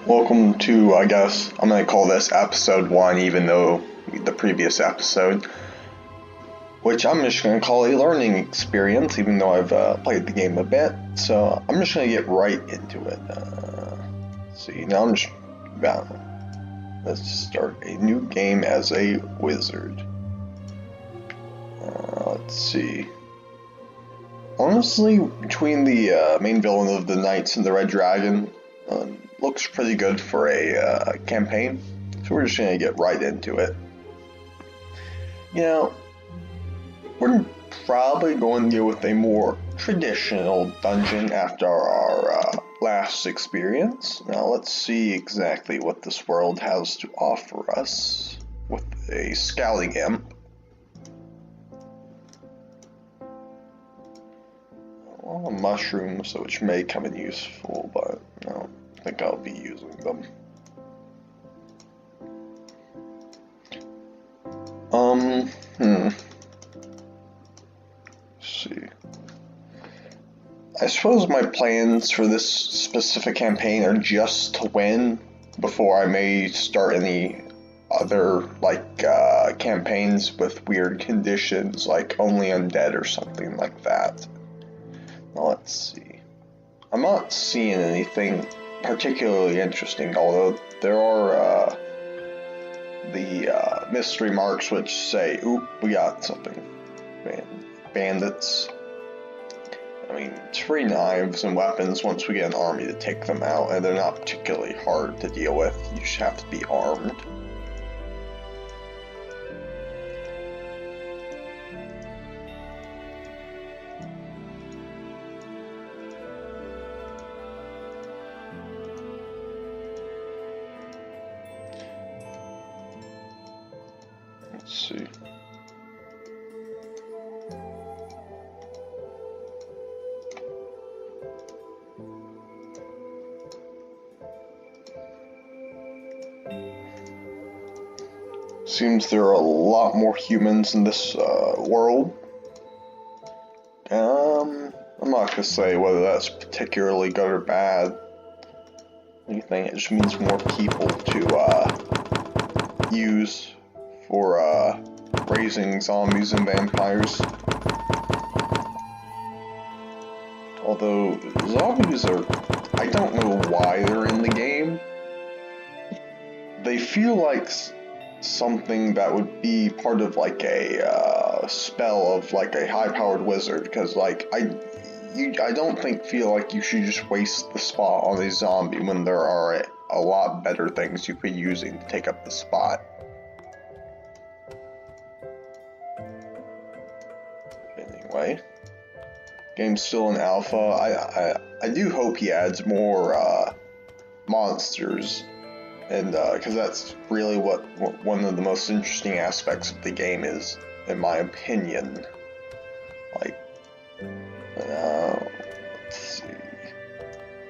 Welcome to, I guess, I'm going to call this episode 1, even though the previous episode, which I'm just going to call a learning experience, even though I've played the game a bit. So I'm just going to get right into it. Let's see, now I'm just about, let's start a new game as a wizard. Let's see. Honestly, between the main villain of the Knights and the Red Dragon, looks pretty good for a campaign, so we're just going to get right into it. You know, we're probably going to deal with a more traditional dungeon after our last experience. Now let's see exactly what this world has to offer us with a scouting imp. Well, mushrooms, which may come in useful, but I don't think I'll be using them. Let's see. I suppose my plans for this specific campaign are just to win before I may start any other, campaigns with weird conditions, like only undead or something like that. Now, let's see. I'm not seeing anything particularly interesting, although there are the mystery marks which say, oop, we got something. Bandits. I mean, it's free knives and weapons once we get an army to take them out, and they're not particularly hard to deal with. You just have to be armed. Let's see. Seems there are a lot more humans in this world. I'm not gonna say whether that's particularly good or bad. Anything, it just means more people to use for raising zombies and vampires. Although zombies are, I don't know why they're in the game. They feel like something that would be part of like a spell of like a high-powered wizard, because like I don't feel like you should just waste the spot on a zombie when there are a lot better things you could be using to take up the spot. Anyway, game's still in alpha. I do hope he adds more monsters, and because that's really what one of the most interesting aspects of the game is, in my opinion. Like, let's see.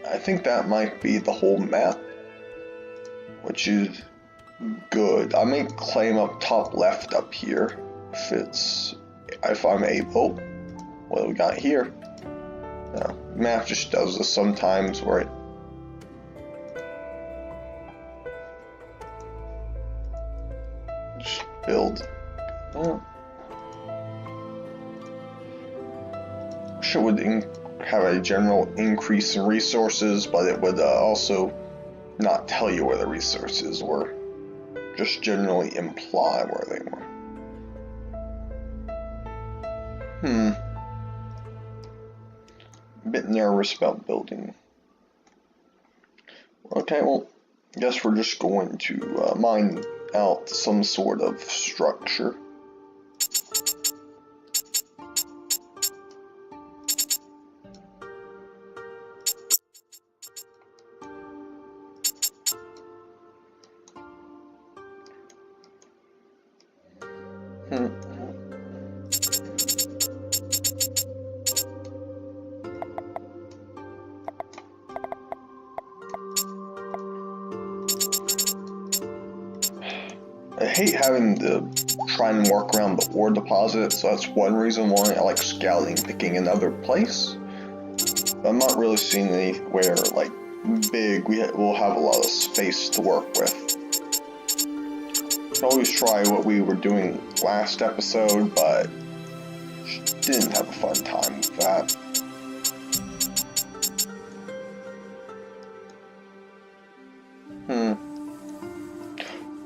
I think that might be the whole map, which is good. I may claim up top left up here if I'm able. What do we got here? Map just does this sometimes, where it just build. Sure, would have a general increase in resources, but it would also not tell you where the resources were. Just generally imply where they were. A bit nervous about building. Okay, well, I guess we're just going to mine out some sort of structure. I hate having to try and work around the ore deposit, so that's one reason why I like scouting, picking another place. But I'm not really seeing anywhere like big, we'll have a lot of space to work with. Can always try what we were doing last episode, but didn't have a fun time with that.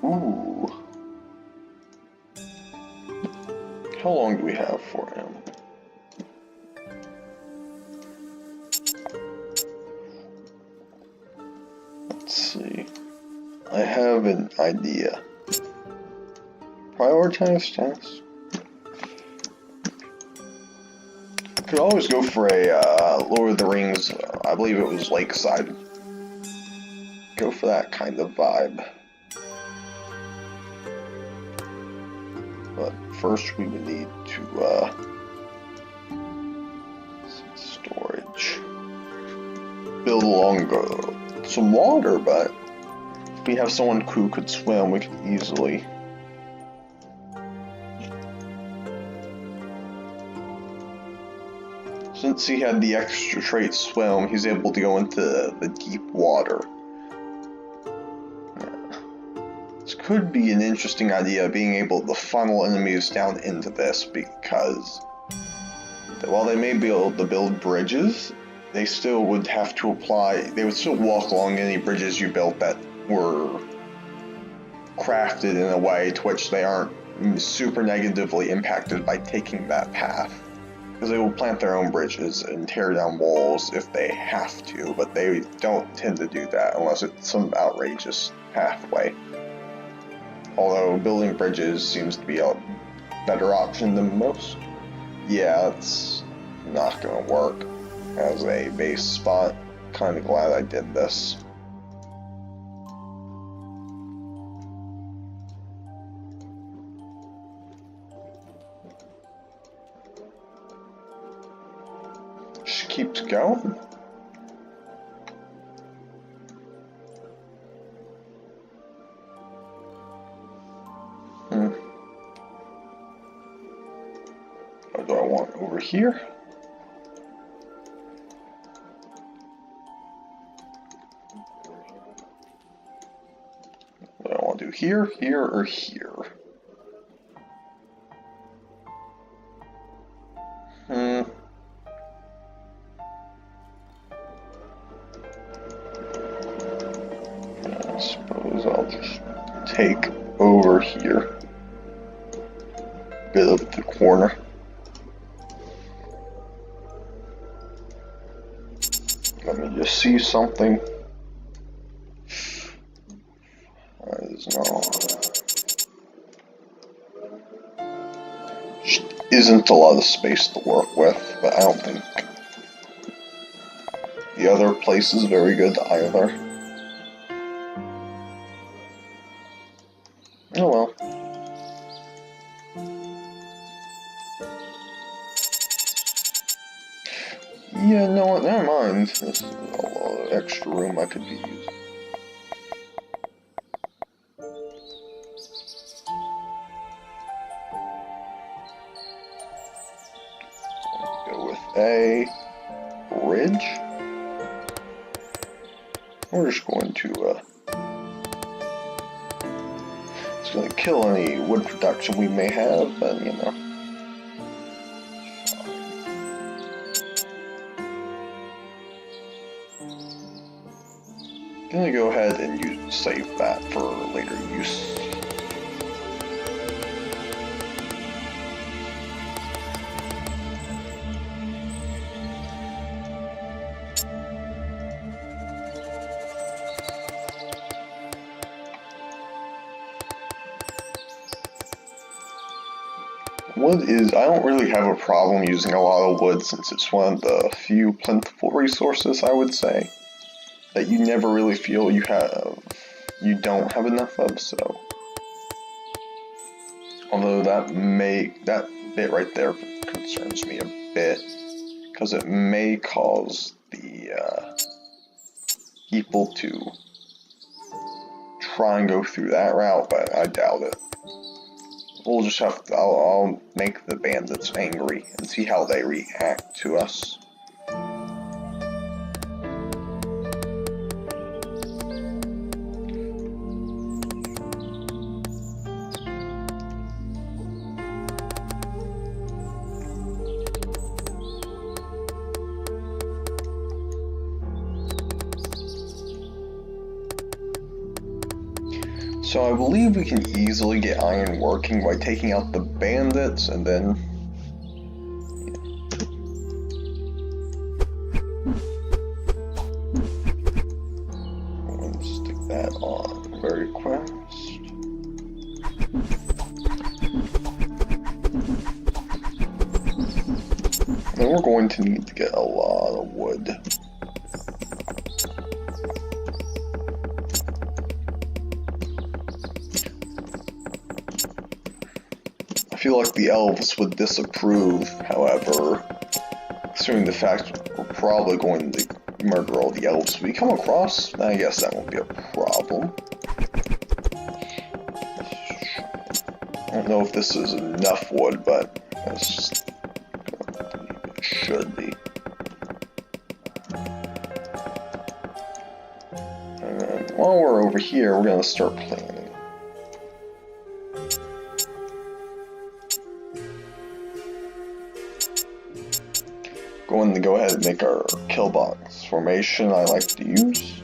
Ooh. How long do we have for him? Let's see. I have an idea. Prioritize tasks. Could always go for a Lord of the Rings, I believe it was Lakeside. Go for that kind of vibe. But first we would need to storage. Build along some water, but if we have someone who could swim, we could easily. Since he had the extra trait swim, he's able to go into the deep water. This could be an interesting idea, being able to funnel enemies down into this, because while they may be able to build bridges, they still would have to they would still walk along any bridges you built that were crafted in a way to which they aren't super negatively impacted by taking that path. Because they will plant their own bridges and tear down walls if they have to, but they don't tend to do that unless it's some outrageous pathway. Although building bridges seems to be a better option than most. Yeah, it's not going to work as a base spot. Kind of glad I did this. Just keeps going. What do I want over here? What do I want to do here, here, or here? I suppose I'll just take over here. Bit of the corner. Let me just see something. There's isn't a lot of space to work with, but I don't think the other place is very good either. Oh well. Yeah, no, never mind. This is a lot of extra room I could be using. Go with a bridge. We're just going to, it's going to kill any wood production we may have, but you know. I'm gonna go ahead and save that for later use. Wood is, I don't really have a problem using a lot of wood since it's one of the few plentiful resources, I would say, that you never really feel you don't have enough of, so. Although that bit right there concerns me a bit, because it may cause the people to try and go through that route, but I doubt it. We'll just have to, I'll make the bandits angry and see how they react to us. So I believe we can easily get iron working by taking out the bandits and then... I'm going to stick that on very request. And we're going to need to get a lot of wood. I feel like the elves would disapprove, however, considering the fact we're probably going to murder all the elves we come across, I guess that won't be a problem. I don't know if this is enough wood, but that's just, it should be. And then while we're over here, we're going to start planning. Going to go ahead and make our kill box formation I like to use.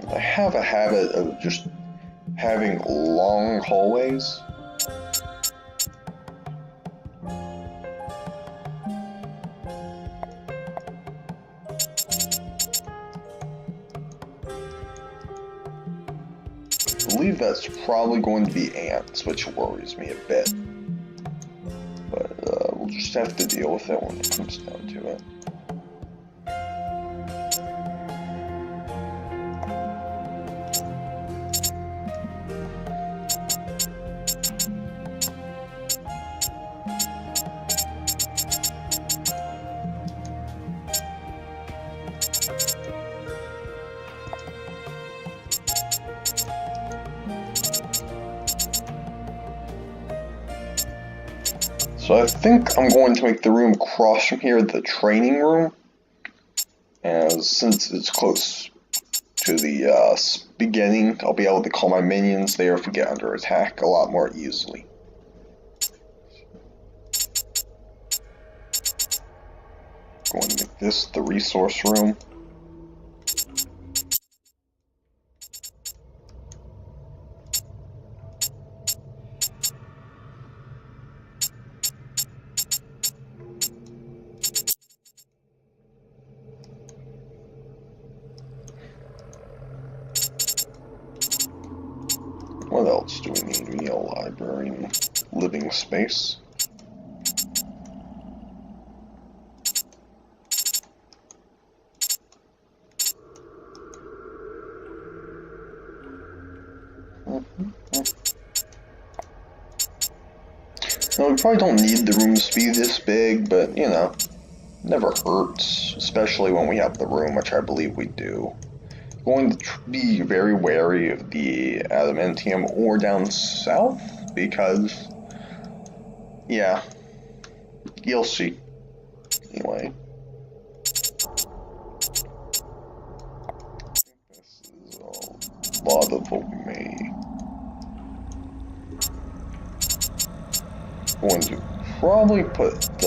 I have a habit of just having long hallways. I believe that's probably going to be ants, which worries me a bit. But we'll just have to deal with it when it comes down to it. So I think I'm going to make the room across from here the training room, as since it's close to the beginning, I'll be able to call my minions there if we get under attack a lot more easily. Going to make this the resource room. What else do we need? We need a library and living space. Now, we probably don't need the rooms to be this big, but, you know, never hurts, especially when we have the room, which I believe we do. Going to be very wary of the adamantium ore down south, because, yeah, you'll see. Anyway. This is a lot of what we made. Going to probably put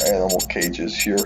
animal cages here.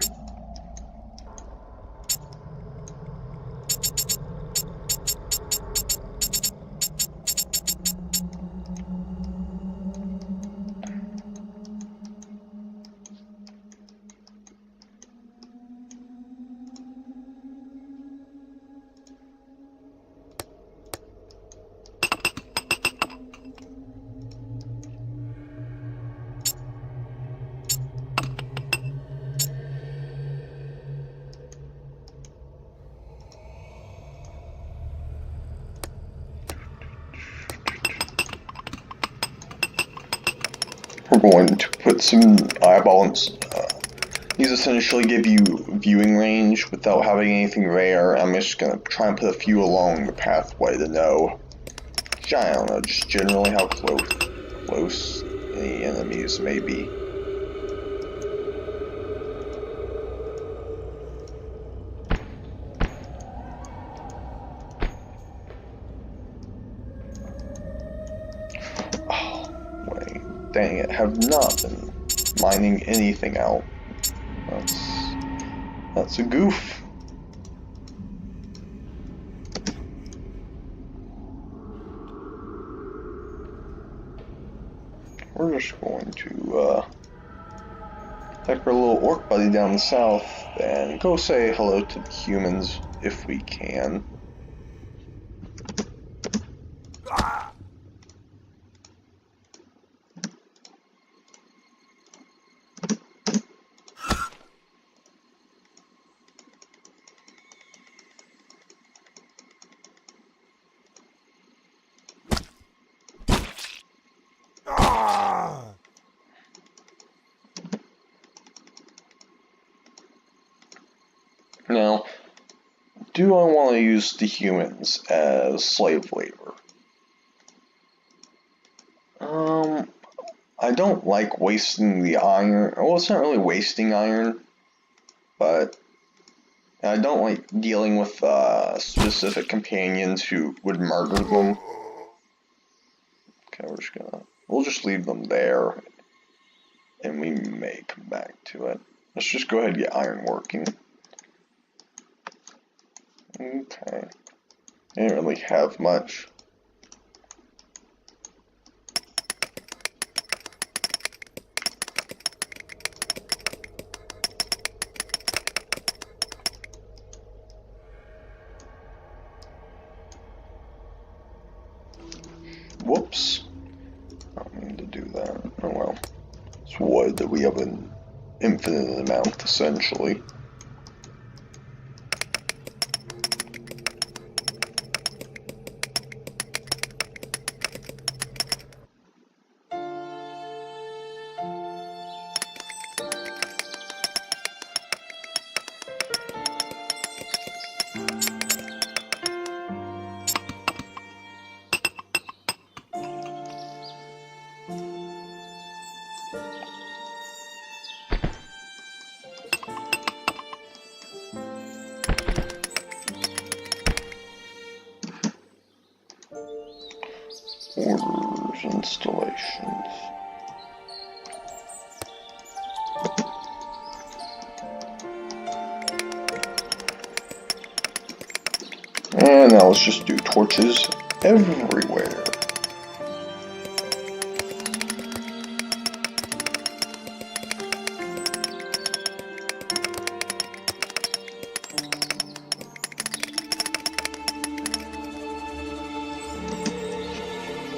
We're going to put some eyeballs. These essentially give you viewing range without having anything rare. I'm just going to try and put a few along the pathway to know, I don't know, just generally how close any enemies may be. Oh, Dang it, have not been mining anything out. That's a goof. We're just going to take our little orc buddy down the south and go say hello to the humans if we can. Now, do I want to use the humans as slave labor? I don't like wasting the iron. Well, it's not really wasting iron, but I don't like dealing with specific companions who would murder them. Okay, we'll just leave them there, and we may come back to it. Let's just go ahead and get iron working. Okay. I didn't really have much. Whoops. I don't mean to do that. Oh well. It's wood that we have an infinite amount, essentially. Orders, installations. And now let's just do torches everywhere.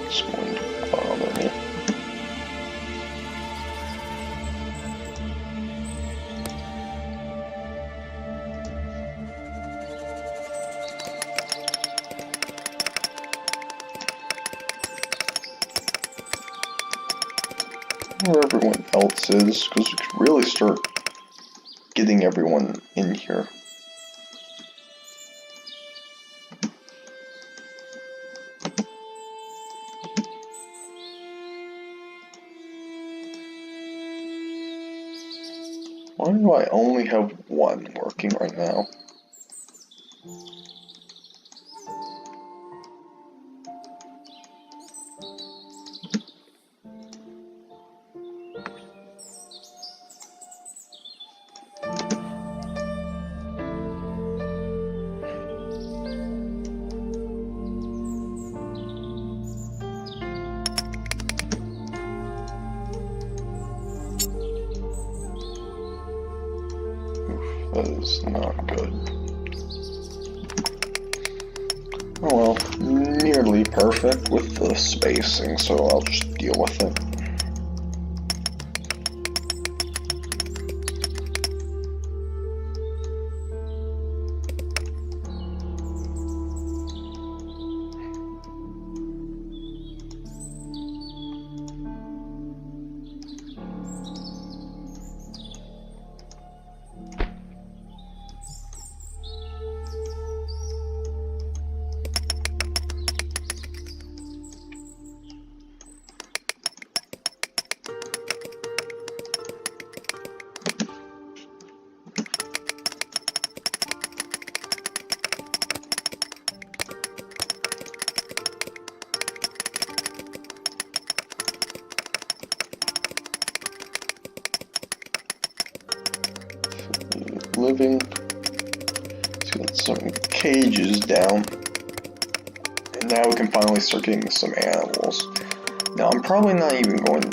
It's going to bother me. Where everyone else is, because we could really start getting everyone in here. Why do I only have one working right now? That is not good. Oh well, nearly perfect with the spacing, so I'll just deal with it. living. Let's get some cages down. And now we can finally start getting some animals. Now I'm probably not even going,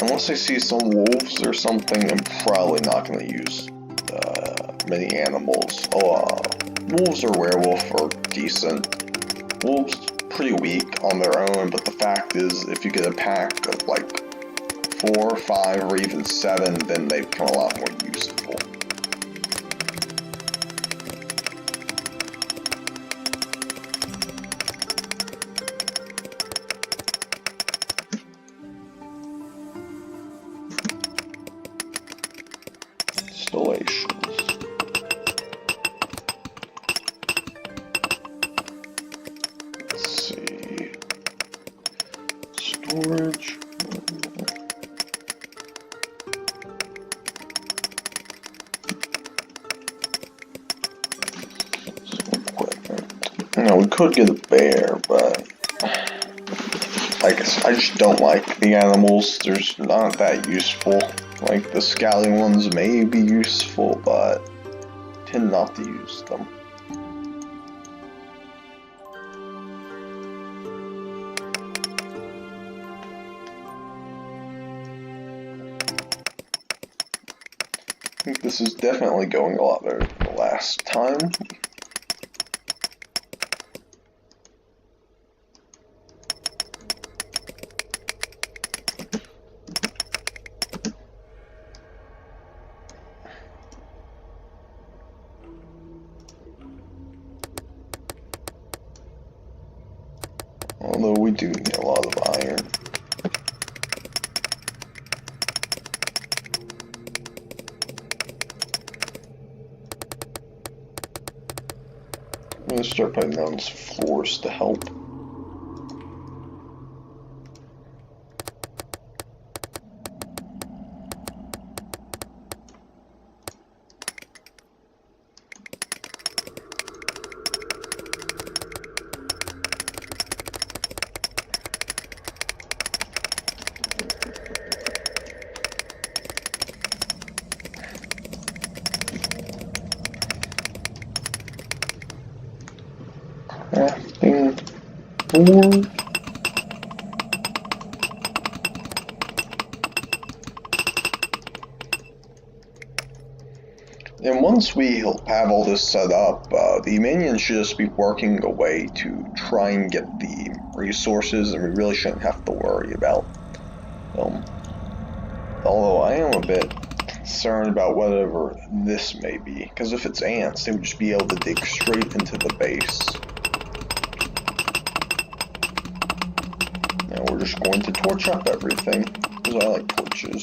unless I see some wolves or something, I'm probably not going to use many animals. Wolves or werewolf are decent. Wolves pretty weak on their own, but the fact is, if you get a pack of like 4, 5, or even 7, then they become a lot more useful. Installations. Let's see. Storage. Now we could get a bear, but I guess I just don't like the animals. They're not that useful. Like the scouting ones may be useful, but I tend not to use them. I think this is definitely going a lot better than the last time. Although we do need a lot of iron. I'm gonna start putting down some floors to help. Crafting board. And once we have all this set up, the minions should just be working away to try and get the resources, and we really shouldn't have to worry about them. Although I am a bit concerned about whatever this may be, because if it's ants, they would just be able to dig straight into the base. Now we're just going to torch up everything, because I like torches.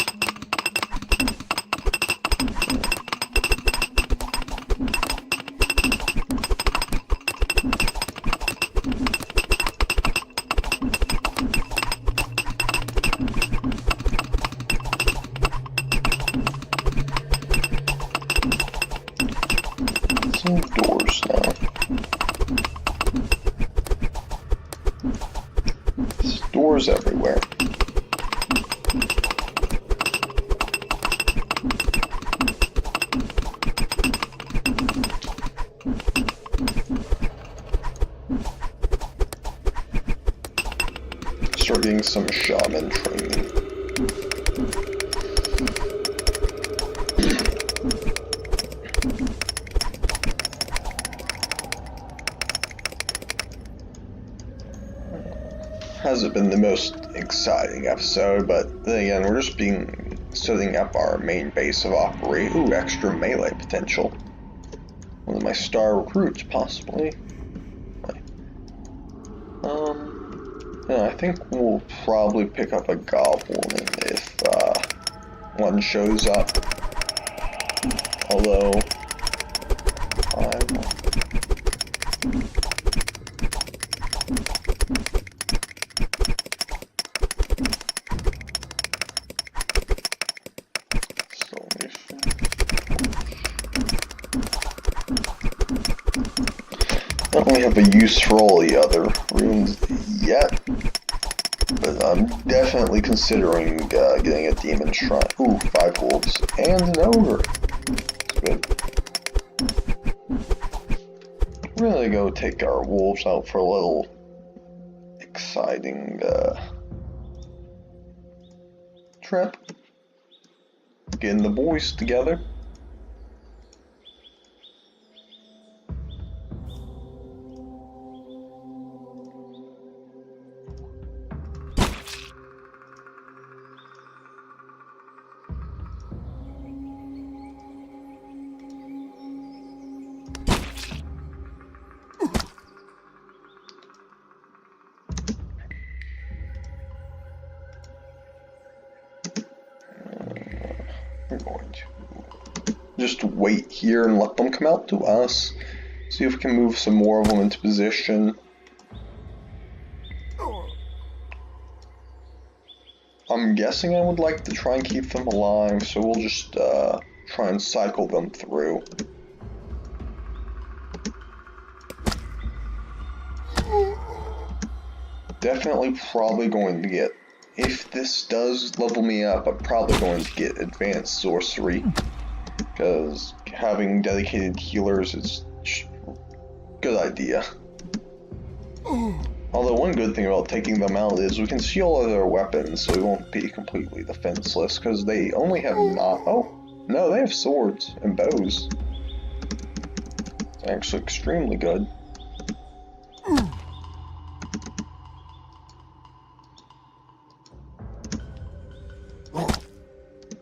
Some doors now. There's doors everywhere. Start getting some shaman training. Hasn't been the most exciting episode, but then again, we're just setting up our main base of operation. Ooh, extra melee potential. One of my star recruits, possibly. Yeah, I think we'll probably pick up a goblin if one shows up. Although I don't really have a use for all the other runes yet, but I'm definitely considering getting a demon shrine. Ooh, 5 wolves and an ogre. That's good. gonna go take our wolves out for a little exciting trip. Getting the boys together. We're going to just wait here and let them come out to us. See if we can move some more of them into position. I'm guessing I would like to try and keep them alive, so we'll just try and cycle them through. Definitely probably going to get, if this does level me up, I'm probably going to get advanced sorcery, because having dedicated healers is a good idea. Although one good thing about taking them out is we can steal all their weapons, so we won't be completely defenseless, because they only have no, they have swords and bows. It's actually extremely good.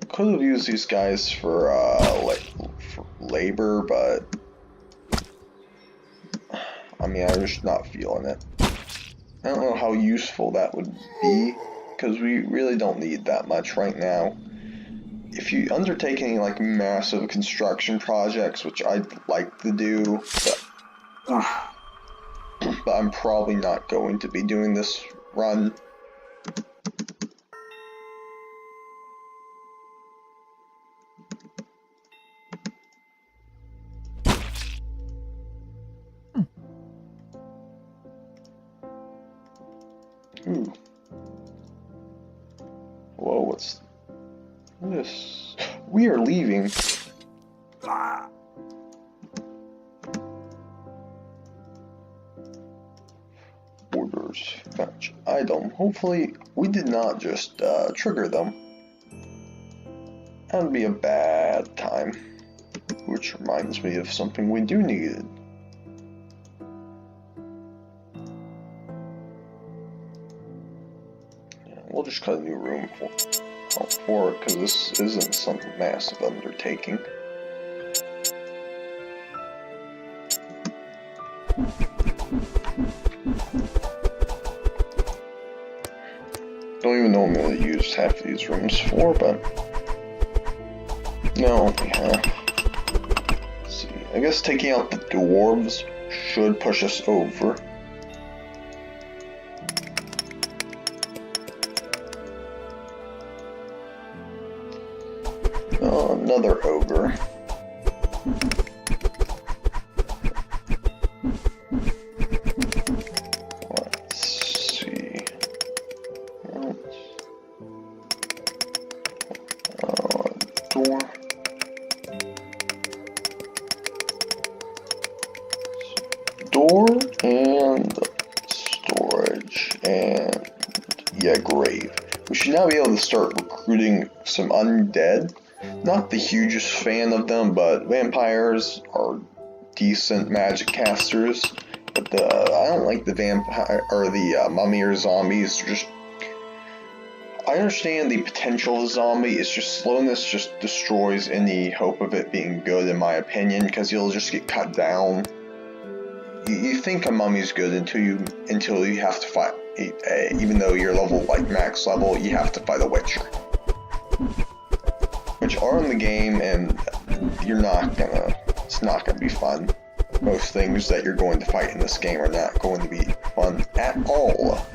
Could have used these guys for for labor, but I mean, I'm just not feeling it. I don't know how useful that would be, because we really don't need that much right now. If you undertake any like massive construction projects, which I'd like to do, but I'm probably not going to be doing this run. Ooh. Whoa, what's this? We are leaving. Orders. Fetch item. Hopefully, we did not just trigger them. That would be a bad time. Which reminds me of something we do need. We'll just cut a new room for it, because this isn't some massive undertaking. Don't even know what I'm going to use half of these rooms for, but no, yeah. Let's see. I guess taking out the dwarves should push us over. Another ogre. Let's see. Door. Door and storage and yeah, grave. We should now be able to start recruiting some undead. Not the hugest fan of them, but vampires are decent magic casters. But I don't like the vampire or the mummy or zombies. I understand the potential of a zombie. It's just slowness just destroys any hope of it being good, in my opinion, because you'll just get cut down. You think a mummy's good until you have to fight. Even though you're level like max level, you have to fight a witcher. Which are in the game, and it's not gonna be fun. Most things that you're going to fight in this game are not going to be fun at all.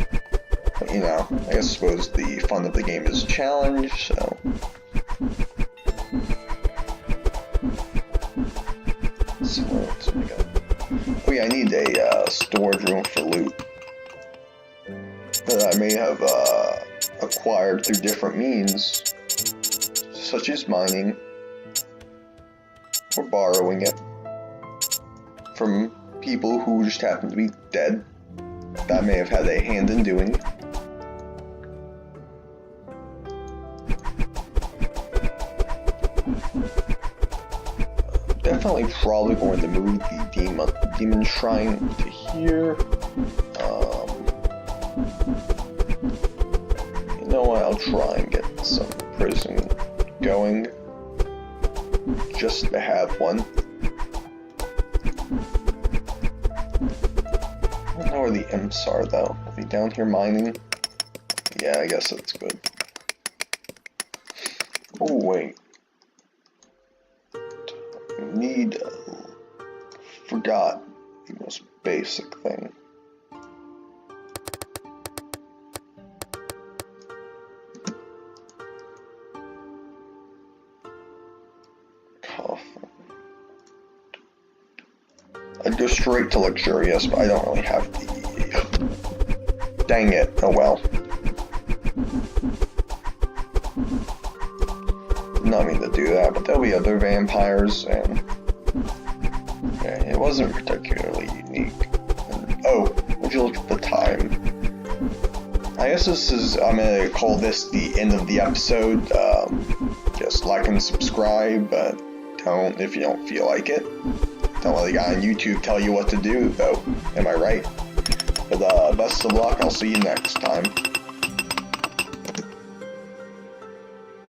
But, you know, I suppose the fun of the game is a challenge, so. So what else do we got? Oh yeah, I need a storage room for loot that I may have acquired through different means, such as mining, or borrowing it from people who just happen to be dead that I may have had a hand in doing. Definitely probably going to move the demon shrine to here. You know what, I'll try and get some prison going, just to have one. I don't know where the imps are though. Are they down here mining? Yeah, I guess that's good. Oh wait. Need, forgot the most basic thing. Coffin. I'd go straight to luxurious, but I don't really have the... Dang it, oh well. Not mean to do that, but there'll be other vampires, and yeah, it wasn't particularly unique. And, oh, would you look at the time? I guess this is, I'm gonna call this the end of the episode. Just like and subscribe, but don't if you don't feel like it. Don't let the guy on YouTube tell you what to do, though. Am I right? But best of luck. I'll see you next time.